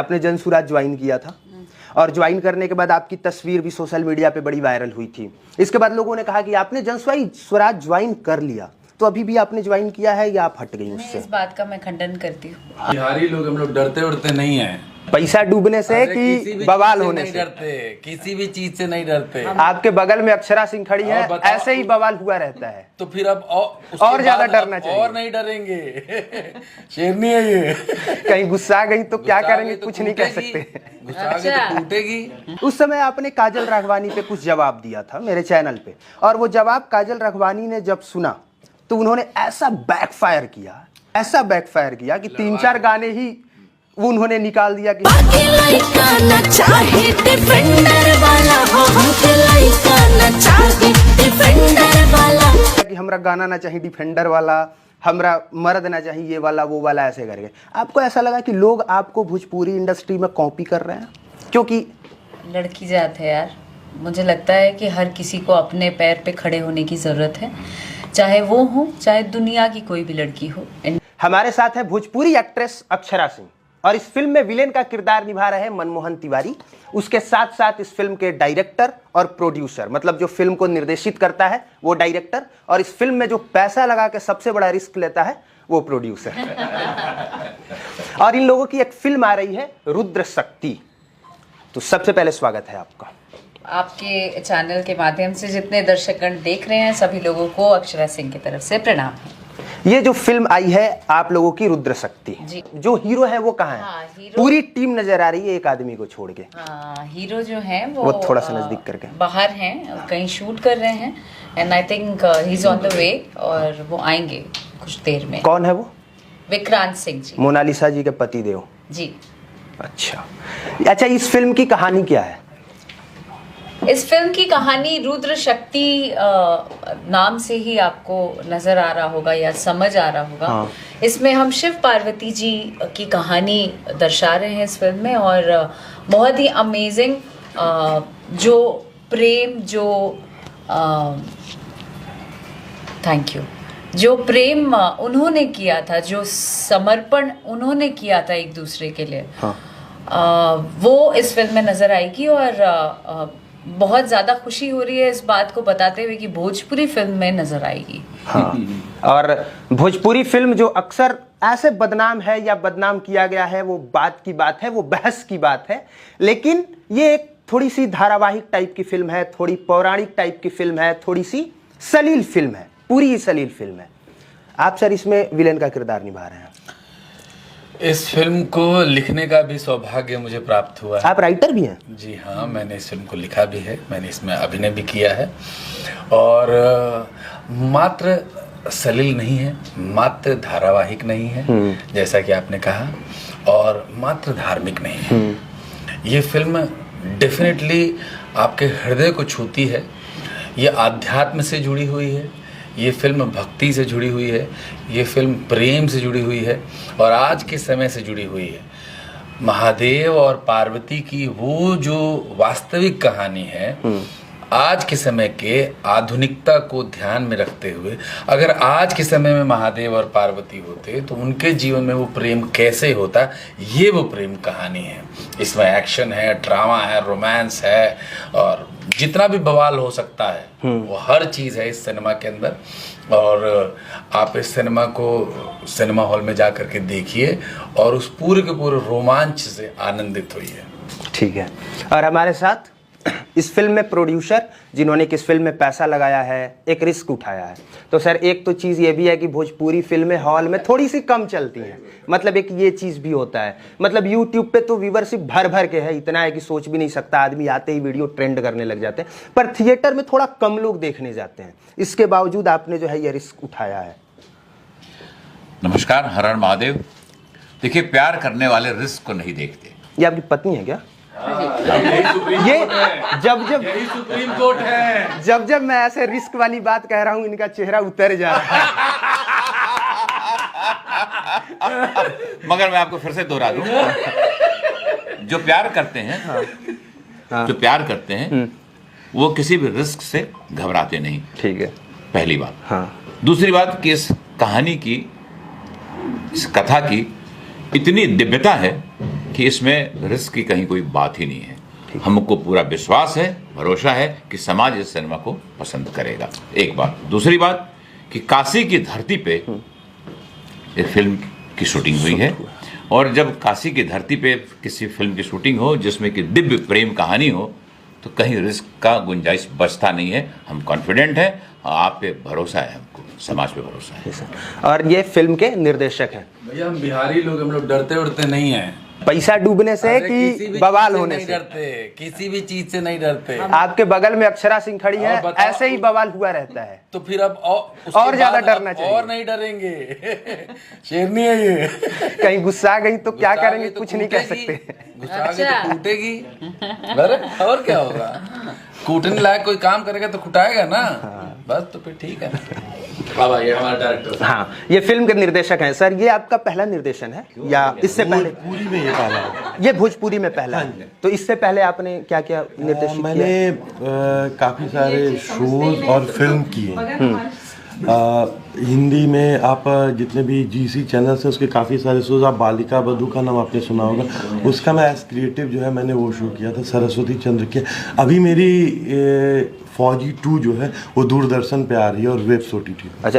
आपने जनसुराज ज्वाइन किया था और ज्वाइन करने के बाद आपकी तस्वीर भी सोशल मीडिया पे बड़ी वायरल हुई थी। इसके बाद लोगों ने कहा कि आपने जनसुराज ज्वाइन कर लिया, तो अभी भी आपने ज्वाइन किया है या आप हट गई उससे? इस बात का मैं खंडन करती हूँ। बिहारी लोग हम लोग डरते उड़ते नहीं हैं, पैसा डूबने से कि बवाल होने से? डरते, किसी भी चीज से नहीं डरते। आपके बगल में अक्षरा सिंह खड़ी है, ऐसे ही बवाल हुआ रहता है, तो फिर अब और ज्यादा डरना चाहिए। और नहीं डरेंगे। शेरनी है ये। कहीं गुस्सा गई तो क्या करेंगे, कुछ नहीं कह सकते। गुस्सा गई तो टूटेगी। उस समय आपने काजल राघवानी पे कुछ जवाब दिया था मेरे चैनल पे, और वो जवाब काजल राघवानी ने जब सुना तो उन्होंने ऐसा बैकफायर किया कि 3-4 गाने ही वो उन्होंने निकाल दिया कि हमरा गाना ना चाहिए डिफेंडर वाला, हमरा मर्द ना चाहिए ये वाला वो वाला, ऐसे करके। आपको ऐसा लगा कि लोग आपको भोजपुरी इंडस्ट्री में कॉपी कर रहे हैं? क्योंकि लड़की जात है यार, मुझे लगता है कि हर किसी को अपने पैर पे खड़े होने की जरूरत है, चाहे वो हो चाहे दुनिया की कोई भी लड़की हो। हमारे साथ है भोजपुरी एक्ट्रेस अक्षरा सिंह, और इस फिल्म में विलेन का किरदार निभा रहे हैं मनमोहन तिवारी। उसके साथ साथ इस फिल्म के डायरेक्टर और प्रोड्यूसर, मतलब जो फिल्म को निर्देशित करता है वो डायरेक्टर, और इस फिल्म में जो पैसा लगा के सबसे बड़ा रिस्क लेता है वो प्रोड्यूसर। और इन लोगों की एक फिल्म आ रही है रुद्र शक्ति। तो सबसे पहले स्वागत है आपका। आपके चैनल के माध्यम से जितने दर्शकगण देख रहे हैं सभी लोगों को अक्षरा सिंह की तरफ से प्रणाम है। ये जो फिल्म आई है आप लोगों की रुद्र शक्ति, जो हीरो है वो कहाँ है? हाँ, पूरी टीम नजर आ रही है एक आदमी को छोड़ के। हाँ, हीरो जो है वो थोड़ा सा नजदीक करके बाहर हैं, कहीं शूट कर रहे हैं, and I think he is on the way, और वो आएंगे कुछ देर में। कौन है वो? विक्रांत सिंह जी, मोनालिसा जी के पति देव जी। अच्छा, इस फिल्म की कहानी क्या है? इस फिल्म की कहानी रुद्र शक्ति नाम से ही आपको नजर आ रहा होगा या समझ आ रहा होगा। हाँ। इसमें हम शिव पार्वती जी की कहानी दर्शा रहे हैं इस फिल्म में, और बहुत ही अमेजिंग जो प्रेम, थैंक यू, जो प्रेम उन्होंने किया था, जो समर्पण उन्होंने किया था एक दूसरे के लिए, हाँ। वो इस फिल्म में नजर आएगी, और बहुत ज़्यादा खुशी हो रही है इस बात को बताते हुए कि भोजपुरी फिल्म में नजर आएगी। हाँ। और भोजपुरी फिल्म जो अक्सर ऐसे बदनाम है या बदनाम किया गया है, वो बात की बात है, वो बहस की बात है, लेकिन ये एक थोड़ी सी धारावाहिक टाइप की फिल्म है, थोड़ी पौराणिक टाइप की फिल्म है, थोड़ी सी सलील फिल्म है, पूरी ही सलील फिल्म है। आप सर इसमें विलेन का किरदार निभा रहे हैं। इस फिल्म को लिखने का भी सौभाग्य मुझे प्राप्त हुआ है। आप राइटर भी हैं? जी हाँ, मैंने इस फिल्म को लिखा भी है, मैंने इसमें अभिनय भी किया है, और मात्र सलील नहीं है, मात्र धारावाहिक नहीं है जैसा कि आपने कहा, और मात्र धार्मिक नहीं है। ये फिल्म डेफिनेटली आपके हृदय को छूती है, ये आध्यात्म से जुड़ी हुई है, ये फिल्म भक्ति से जुड़ी हुई है, ये फिल्म प्रेम से जुड़ी हुई है, और आज के समय से जुड़ी हुई है। महादेव और पार्वती की वो जो वास्तविक कहानी है, आज के समय के आधुनिकता को ध्यान में रखते हुए, अगर आज के समय में महादेव और पार्वती होते तो उनके जीवन में वो प्रेम कैसे होता, ये वो प्रेम कहानी है। इसमें एक्शन है, ड्रामा है, रोमांस है, और जितना भी बवाल हो सकता है वो हर चीज़ है इस सिनेमा के अंदर। और आप इस सिनेमा को सिनेमा हॉल में जा करके देखिए और उस पूरे के पूरे रोमांच से आनंदित होइए। ठीक है। और हमारे साथ इस फिल्म में प्रोड्यूसर जिन्होंने इस फिल्म में पैसा लगाया है, एक रिस्क उठाया है। तो सर एक तो चीज़ ये भी है कि भोजपुरी फिल्में हॉल में थोड़ी सी कम चलती हैं, मतलब एक ये चीज़ भी होता है। मतलब यूट्यूब पे तो व्यूवरशिप भर भर के है, इतना है कि सोच भी नहीं सकता आदमी, आते ही वीडियो ट्रेंड करने लग जाते हैं, पर थिएटर में थोड़ा कम लोग देखने जाते हैं। इसके बावजूद आपने जो है ये रिस्क उठाया है। नमस्कार, हर हर महादेव। देखिए, प्यार करने वाले रिस्क को नहीं देखते। ये आपकी पत्नी है क्या? ये यही सुप्रीम कोर्ट है। जब मैं ऐसे रिस्क वाली बात कह रहा हूं इनका चेहरा उतर जा रहा है। मगर मैं आपको फिर से दोहरा दूं, जो प्यार करते हैं, हाँ। जो प्यार करते हैं वो किसी भी रिस्क से घबराते नहीं। ठीक है, पहली बात। हाँ। दूसरी बात कि इस कहानी की, इस कथा की इतनी दिव्यता है कि इसमें रिस्क की कहीं कोई बात ही नहीं है। हमको पूरा विश्वास है, भरोसा है कि समाज इस सिनेमा को पसंद करेगा। एक बात। दूसरी बात कि काशी की धरती पे एक फिल्म की शूटिंग हुई है, और जब काशी की धरती पे किसी फिल्म की शूटिंग हो जिसमें कि दिव्य प्रेम कहानी हो, तो कहीं रिस्क का गुंजाइश बचता नहीं है। हम कॉन्फिडेंट हैं, आप पे भरोसा है, हमको समाज पे भरोसा है। और ये फिल्म के निर्देशक हैं। भैया हम बिहारी लोग, हम लोग डरते उड़ते नहीं हैं। पैसा डूबने से अरे किसी कि भी बवाल चीज से होने नहीं से? डरते, किसी भी चीज से नहीं डरते। आपके बगल में अक्षरा सिंह खड़ी है, बताओ। ऐसे ही बवाल हुआ रहता है। तो फिर अब उसके और ज्यादा बाद डरना अब चाहिए। और नहीं डरेंगे। शेरनी है ये। कहीं गुस्सा आ गई तो क्या गुस्सा आ करेंगे, गई तो कुछ नहीं कह कूटेगी। सकते। गुस्सा आ गई अच्छा। तो कूटेगी। अरे और क्या होगा, कूटने लायक कोई काम करेगा तो कुटाएगा ना। बस तो फिर ठीक है। अब आइए हमारे डायरेक्टर। हाँ, ये फिल्म के निर्देशक हैं। सर, ये आपका पहला निर्देशन है या इससे पहले? पूरी में ये पहला है। ये भोजपुरी में पहला है। तो इससे पहले आपने क्या क्या निर्देशित किया? मैंने काफ़ी सारे शोज और फिल्म किए। हिंदी में आप जितने भी जीसी चैनल्स हैं उसके काफ़ी सारे शोज, आप बालिका बधू का नाम आपने सुना होगा, उसका मैं एज क्रिएटिव जो है मैंने वो शो किया था, सरस्वती चंद्र के। अभी मेरी फौजी 2 जो है वो दूरदर्शन पे आ रही है और वेब OTT। अच्छा,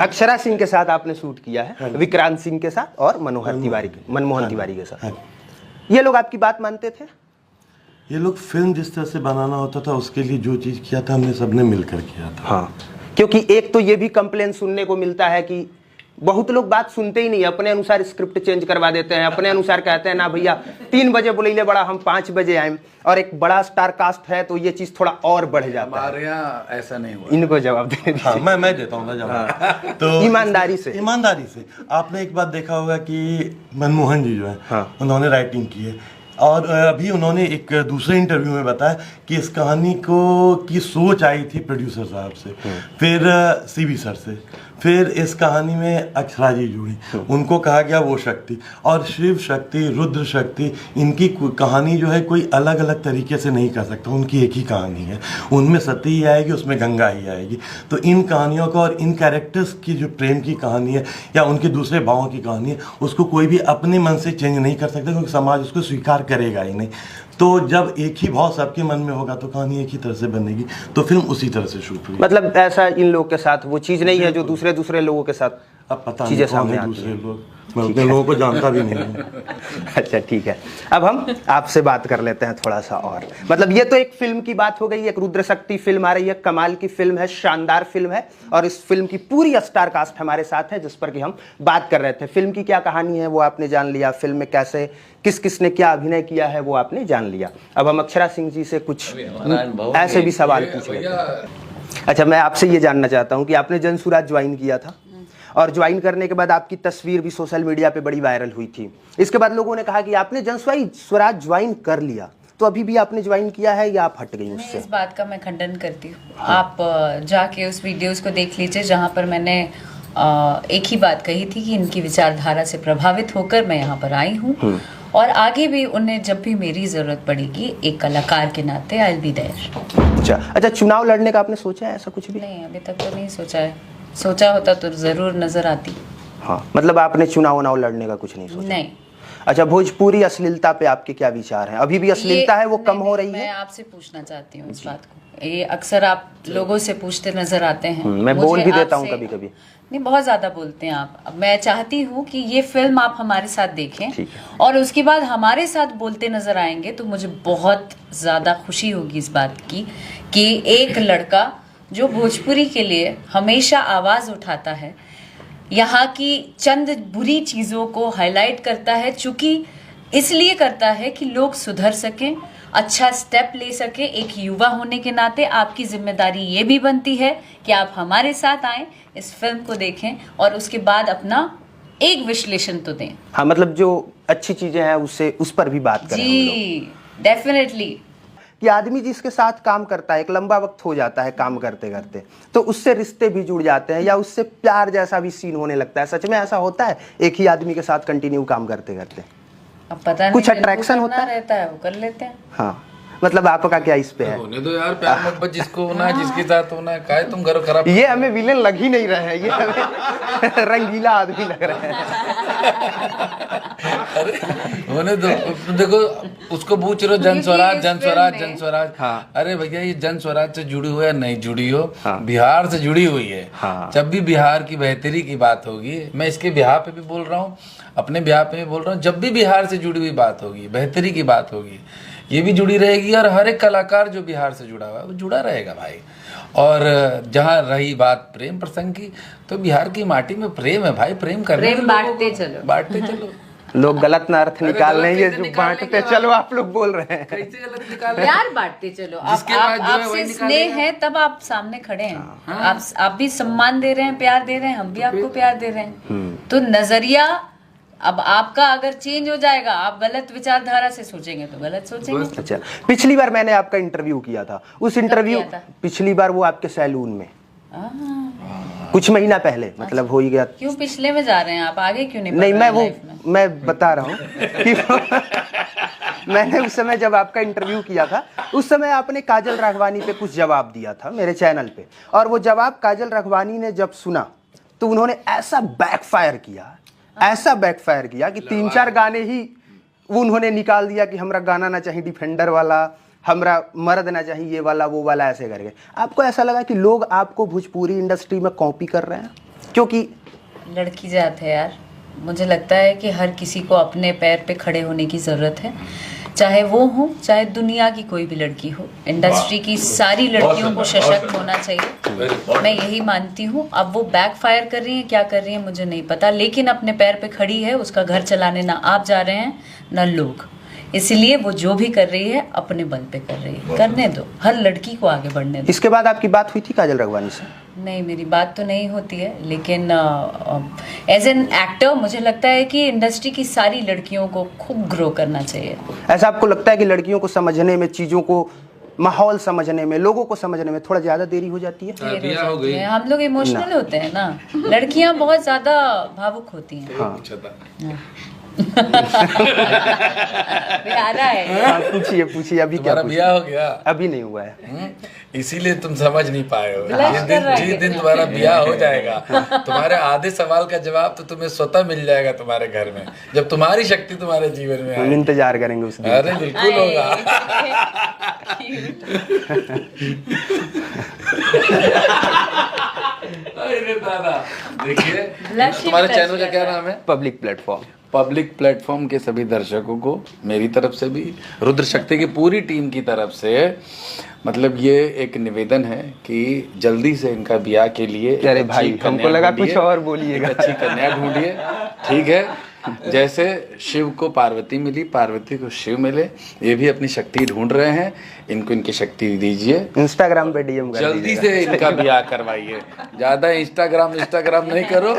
अक्षरा सिंह के साथ आपने शूट किया है, विक्रांत सिंह के साथ और मनोहर तिवारी मनमोहन तिवारी के साथ। ये लोग आपकी बात मानते थे? ये लोग फिल्म जिस तरह से बनाना होता था उसके लिए जो चीज़ किया था हमने सबने मिलकर किया था। हाँ, क्योंकि एक तो ये भी कंप्लेन सुनने को मिलता है कि बहुत लोग बात सुनते ही नहीं, अपने अनुसार स्क्रिप्ट चेंज करवा देते हैं, अपने अनुसार कहते हैं ना भैया 3 बजे बोले बड़ा, हम 5 बजे आए, और एक बड़ा स्टार कास्ट है तो ये चीज थोड़ा और बढ़ जाता है। हमारे यहाँ ऐसा नहीं हुआ। इनको जवाब देने हाँ, मैं देता हूँ ना जवाब। तो ईमानदारी से आपने एक बात देखा होगा कि मनमोहन जी जो है, हाँ। उन्होंने राइटिंग की है, और अभी उन्होंने एक दूसरे इंटरव्यू में बताया कि इस कहानी को की सोच आई थी प्रोड्यूसर साहब से, फिर CB सर से, फिर इस कहानी में अक्षरा जी जुड़ी, उनको कहा गया वो शक्ति, और शिव शक्ति, रुद्र शक्ति, इनकी कहानी जो है कोई अलग अलग तरीके से नहीं कर सकता, उनकी एक ही कहानी है, उनमें सती ही आएगी, उसमें गंगा ही आएगी। तो इन कहानियों को और इन कैरेक्टर्स की जो प्रेम की कहानी है या उनके दूसरे भावों की कहानी है, उसको कोई भी अपने मन से चेंज नहीं कर सकता, क्योंकि समाज उसको स्वीकार करेगा ही नहीं। तो जब एक ही भाव सबके मन में होगा तो कहानी एक ही तरह से बनेगी। तो फिल्म उसी तरह से शूट हुई। मतलब ऐसा इन लोगों के साथ वो चीज नहीं है जो दूसरे लोगों के साथ अब पता चीजें नहीं कौन सामने है आती दूसरे हैं। लोग, मैं उतने लोगों को जानता भी नहीं हूँ। अच्छा, ठीक है। अब हम आपसे बात कर लेते हैं थोड़ा सा और। मतलब ये तो एक फिल्म की बात हो गई, एक रुद्र शक्ति फिल्म आ रही है, कमाल की फिल्म है, शानदार फिल्म है, और इस फिल्म की पूरी स्टार कास्ट हमारे साथ है जिस पर कि हम बात कर रहे थे। फिल्म की क्या कहानी है वो आपने जान लिया, फिल्म में कैसे किस किस ने क्या अभिनय किया है वो आपने जान लिया। अब हम अक्षरा सिंह जी से कुछ ऐसे भी सवाल पूछ लेते हैं। अच्छा, मैं आपसे ये जानना चाहता हूँ कि आपने जनसुराज ज्वाइन किया था, और ज्वाइन करने के बाद आपकी तस्वीर भी सोशल मीडिया पे बड़ी वायरल हुई थी। इसके बाद लोगों ने कहा कि आपने जनसुराज ज्वाइन कर लिया, तो अभी भी आपने ज्वाइन किया है या आप हट गई उससे? इस बात का मैं खंडन करती हूँ। आप जाके उस वीडियोस को देख लीजिए जहाँ पर मैंने एक ही बात कही थी कि इनकी विचारधारा से प्रभावित होकर मैं यहाँ पर आई हूँ, और आगे भी उन्हें जब भी मेरी जरूरत पड़ेगी एक कलाकार के नाते आई विल बी देयर। अच्छा, चुनाव लड़ने का आपने सोचा है ऐसा कुछ भी? नहीं, अभी तक तो नहीं सोचा है। सोचा होता तो जरूर नजर आती। हाँ, मतलब आपने चुनाव लड़ने का कुछ नहीं सोचा? नहीं। अच्छा, भोजपुरी अश्लीलता पे आपके क्या विचार हैं? अभी भी अश्लीलता है, वो कम हो रही है? मैं आपसे पूछना चाहती हूँ इस बात को। ये अक्सर आप लोगों से पूछते नजर आते हैं। मैं मुझे बोल भी देता हूँ आपसे- कभी कभी। नहीं, बहुत ज्यादा बोलते हैं आप। अब मैं चाहती हूँ कि ये फिल्म आप हमारे साथ देखें, ठीक है। और उसके बाद हमारे साथ बोलते नजर आएंगे तो मुझे बहुत ज्यादा खुशी होगी इस बात की कि एक लड़का जो भोजपुरी के लिए हमेशा आवाज उठाता है, यहाँ की चंद बुरी चीजों को हाईलाइट करता है, चूंकि इसलिए करता है कि लोग सुधर सकें, अच्छा स्टेप ले सके। एक युवा होने के नाते आपकी जिम्मेदारी ये भी बनती है कि आप हमारे साथ आएं, इस फिल्म को देखें और उसके बाद अपना एक विश्लेषण तो दें। हाँ, मतलब जो अच्छी चीजें हैं उससे उस पर भी बात करें हम लोग। जी, डेफिनेटली। कि आदमी जिसके साथ काम करता है, एक लंबा वक्त हो जाता है काम करते करते, तो उससे रिश्ते भी जुड़ जाते हैं या उससे प्यार जैसा भी सीन होने लगता है। सच में ऐसा होता है एक ही आदमी के साथ कंटिन्यू काम करते करते? अब पता नहीं, कुछ जिनको attraction करना होता है? रहता है वो कर लेते हैं। हाँ, मतलब आपका क्या इस पे है? होने दो यार, प्यार मोहब्बत जिसको होना है, जिसके साथ होना है, काहे तुम घर खराब। ये हमें विलेन लग ही नहीं रहे हैं, ये हमें रंगीला आदमी लग रहे हैं। अरे होने दो, देखो उसको पूछ रहे हो जन स्वराज जन स्वराज जन स्वराज। हाँ। अरे भैया ये जन स्वराज से जुड़ी हो या नहीं जुड़ी हो, हाँ। बिहार से जुड़ी हुई है। हाँ। जब भी बिहार की बेहतरी की बात होगी, मैं इसके बिहार पे भी बोल रहा हूँ, अपने बिहार पे भी बोल रहा हूँ, जब भी बिहार से जुड़ी हुई बात होगी, बेहतरी की बात होगी, ये भी जुड़ी रहेगी। और हर एक कलाकार जो बिहार से जुड़ा हुआ है वो जुड़ा रहेगा भाई। और जहाँ रही बात प्रेम प्रसंग की, तो बिहार की माटी में प्रेम है भाई, प्रेम करने प्रेम दो लोगों बांटते को, चलो। बांटते चलो। लोग गलत ना अर्थ निकाल रहे हैं, ये कैसे जो निकाल बांटते लेंगे चलो आप लोग बोल रहे हैं। कैसे गलत निकाल प्यार बांटते चलो। जिसके पास जो है वही आपसे निकालेगा। स्नेह है तब आप सामने खड़े हैं। आप भी सम्मान दे रहे हैं, प्यार दे रहे हैं, हम भी आपको प्यार दे रहे हैं। तो नजरिया अब आपका अगर चेंज हो जाएगा, आप गलत विचारधारा से सोचेंगे तो गलत सोचेंगे। अच्छा, पिछली बार मैंने आपका इंटरव्यू किया था, उस इंटरव्यू किया था? पिछली बार वो आपके सैलून में कुछ महीना पहले, मतलब हो ही गया। क्यों पिछले में जा रहे हैं आप, आगे क्यों नहीं बढ़ नहीं, रहे मैं हैं वो लाइफ में? मैं बता रहा हूँ कि मैंने उस समय जब आपका इंटरव्यू किया था, उस समय आपने काजल राघवानी पे कुछ जवाब दिया था मेरे चैनल पे, और वो जवाब काजल राघवानी ने जब सुना तो उन्होंने ऐसा बैकफायर किया, ऐसा बैकफायर किया कि 3-4 गाने ही वो उन्होंने निकाल दिया कि हमरा गाना ना चाहिए डिफेंडर वाला, हमरा मर्द ना चाहिए ये वाला वो वाला, ऐसे करके। आपको ऐसा लगा कि लोग आपको भोजपुरी इंडस्ट्री में कॉपी कर रहे हैं? क्योंकि लड़की जात है यार, मुझे लगता है कि हर किसी को अपने पैर पे खड़े होने की ज़रूरत है, चाहे वो हो चाहे दुनिया की कोई भी लड़की हो। इंडस्ट्री की सारी लड़कियों को सशक्त होना चाहिए, मैं यही मानती हूँ। अब वो बैकफायर कर रही हैं, क्या कर रही हैं मुझे नहीं पता, लेकिन अपने पैर पे खड़ी है, उसका घर चलाने ना आप जा रहे हैं ना लोग, इसलिए वो जो भी कर रही है अपने बल पे कर रही है, करने दो, हर लड़की को आगे बढ़ने दो। इसके बाद आपकी बात हुई थी काजल राघवानी से? नहीं, मेरी बात तो नहीं होती है, लेकिन एज एन एक्टर मुझे लगता है कि इंडस्ट्री की सारी लड़कियों को खूब ग्रो करना चाहिए। ऐसा आपको लगता है कि लड़कियों को समझने में, चीज़ों को, माहौल समझने में, लोगों को समझने में थोड़ा ज़्यादा देरी हो जाती है? देर हो जाती है, हम लोग इमोशनल होते हैं ना, लड़कियां बहुत ज़्यादा भावुक होती हैं। हाँ। प्यारा है। हाँ, पूछिए पूछिए, अभी क्या तुम्हारा ब्याह हो गया? अभी नहीं हुआ है। इसीलिए तुम समझ नहीं पाए हो। Blush कर रहा है। जिस दिन तुम्हारा ब्याह हो जाएगा, तुम्हारे आधे सवाल का जवाब तो तुम्हें स्वतः मिल जाएगा तुम्हारे घर में, जब तुम्हारी शक्ति तुम्हारे जीवन में हम आए। इंतजार करेंगे उस दिन। अरे बिल्कुल होगा। अरे दादा, देखिए Blush तुम्हारे touch चैनल का कर क्या रहा है। नाम है? Public platform. पब्लिक प्लेटफॉर्म के सभी दर्शकों को मेरी तरफ से भी, रुद्र शक्ति की पूरी टीम की तरफ से, मतलब ये एक निवेदन है कि जल्दी से इनका ब्याह के लिए अरे एक अच्छी भाई, कन्या हमको लगा ढूंढिए, कुछ और बोलिएगा। एक अच्छी कन्या ढूंढिए, ठीक है? जैसे शिव को पार्वती मिली, पार्वती को शिव मिले, ये भी अपनी शक्ति ढूंढ रहे हैं, इनको इनकी शक्ति दीजिए। इंस्टाग्राम पे डीएम कर जल्दी दीजिएगा। से इनका ब्याह करवाइए। ज्यादा इंस्टाग्राम नहीं करो,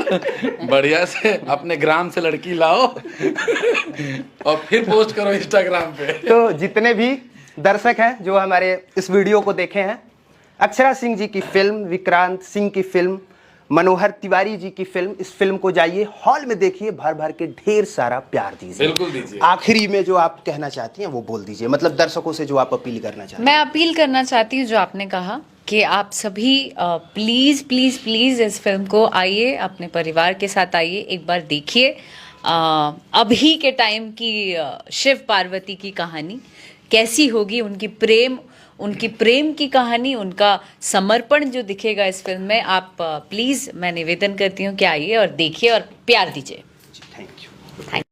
बढ़िया से अपने ग्राम से लड़की लाओ और फिर पोस्ट करो इंस्टाग्राम पे। तो जितने भी दर्शक हैं जो हमारे इस वीडियो को देखे हैं, अक्षरा सिंह जी की फिल्म, विक्रांत सिंह की फिल्म, मनोहर तिवारी जी की फिल्म, इस फिल्म को जाइए हॉल में देखिए, भर भर के ढेर सारा प्यार दीजिए। बिल्कुल दीजिए। आखिरी में जो आप कहना चाहती हैं वो बोल दीजिए, मतलब दर्शकों से जो आप अपील करना चाहती हैं। मैं अपील करना चाहती हूँ, जो आपने कहा कि आप सभी प्लीज प्लीज प्लीज इस फिल्म को आइए, अपने परिवार के साथ आइए, एक बार देखिए। अभी के टाइम की शिव पार्वती की कहानी कैसी होगी, उनकी प्रेम की कहानी, उनका समर्पण जो दिखेगा इस फिल्म में। आप प्लीज, मैं निवेदन करती हूँ कि आइए और देखिए और प्यार दीजिए। Thank you. थैंक